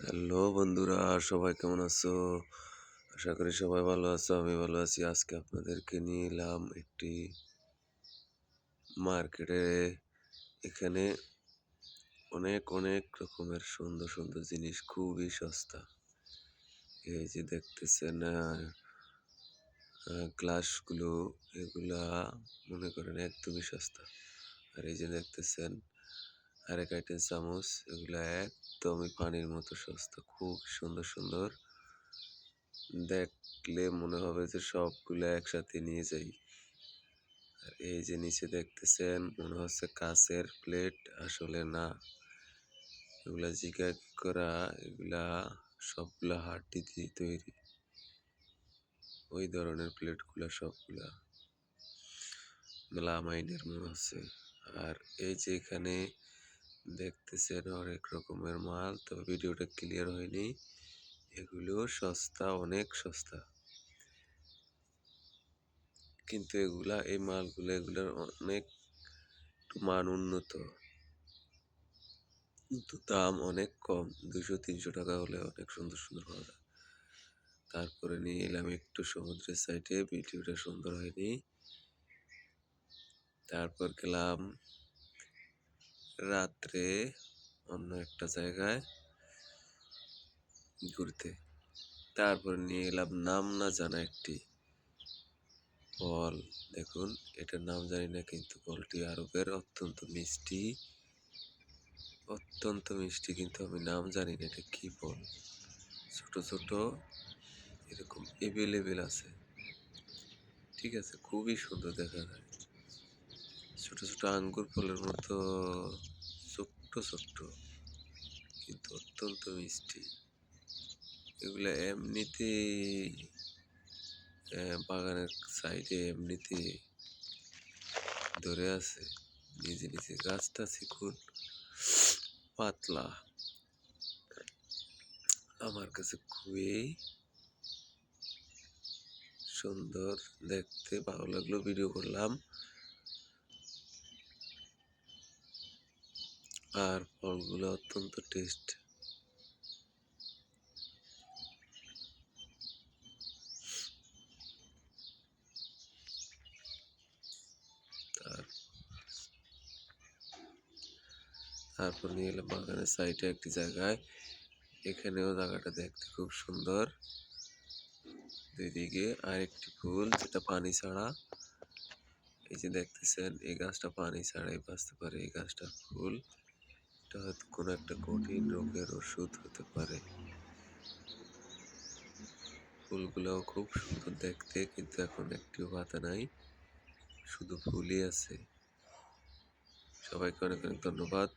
Hello বন্ধুরা, সবাই কেমন আছো? আশা করি সবাই ভালো আছো। আমি ভালো আছি। আজকে আপনাদেরকে নিয়ে এলাম একটি মার্কেটে। এখানে অনেক অনেক রকমের সুন্দর সুন্দর জিনিস, খুবই সস্তা। এই যে দেখতেছেন গ্লাসগুলো, এগুলা মনে করেন একদমই সস্তা। আর এই যে দেখতেছেন আরেক আইটেম চামচ, এগুলা একদমই পানির মতো সস্তা, খুব সুন্দর সুন্দর। দেখলে মনে হবে যে সবগুলো একসাথে নিয়ে যাই। আর এই যে নিচে দেখতেছেন মনে হচ্ছে কাঁচের প্লেট, আসলে না, এগুলা জিগা করা, এগুলা সবগুলা হাড্ডি দিয়ে তৈরি। ওই ধরনের প্লেটগুলা সবগুলা মেলামাইনের মনে হচ্ছে। আর এই যে এখানে দেখতেছেন অনেক রকমের মাল, তবে ভিডিওটা ক্লিয়ার হয়নি। এগুলো সস্তা, অনেক সস্তা, কিন্তু এই মালগুলো এগুলোর অনেক একটু মান উন্নত, কিন্তু দাম অনেক কম। 200-300 টাকা হলে অনেক সুন্দর সুন্দর পাওয়া যায়। তারপরে নিয়ে এলাম একটু সমুদ্রের সাইডে, ভিডিওটা সুন্দর হয়নি। তারপর গেলাম রাত্রে অন্য একটা জায়গায় ঘুরতে। তারপর নিয়ে এলাম নাম না জানা একটি ফল। দেখুন, এটার নাম জানি না, কিন্তু ফলটি আরবের, অত্যন্ত মিষ্টি, অত্যন্ত মিষ্টি, কিন্তু আমি নাম জানি না এটা কি ফল। ছোট ছোট এরকম এভেলেবেল আছে, ঠিক আছে, খুবই সুন্দর দেখা যায়। ছোট ছোট আঙ্গুর ফলের মতো, ছোট্ট ছোট্ট, কিন্তু অত্যন্ত মিষ্টি। এগুলা এমনিতে বাগানের সাইডে এমনিতে ধরে আছে, নিজে নিজে। গাছটা চিকুন, পাতলা, আমার কাছে খুবই সুন্দর দেখতে, ভালো লাগলো, ভিডিও করলাম। আর ফলগুলো অত্যন্ত টেস্ট। তারপর নিয়ে এলাম বাগানের সাইডে একটি জায়গায়। এখানেও জায়গাটা দেখতে খুব সুন্দর। দুই দিকে আরেকটি ফুল, যেটা পানি ছাড়া। এই যে দেখতেছেন, এই গাছটা পানি ছাড়াই বাঁচতে পারে। এই গাছটার ফুল, এটা হয়তো কোনো একটা কঠিন রোগের ওষুধ হতে পারে। ফুলগুলোও খুব সুন্দর দেখতে, কিন্তু এখন একটিও পাতা নাই, শুধু ফুলই আছে। সবাইকে অনেক অনেক ধন্যবাদ।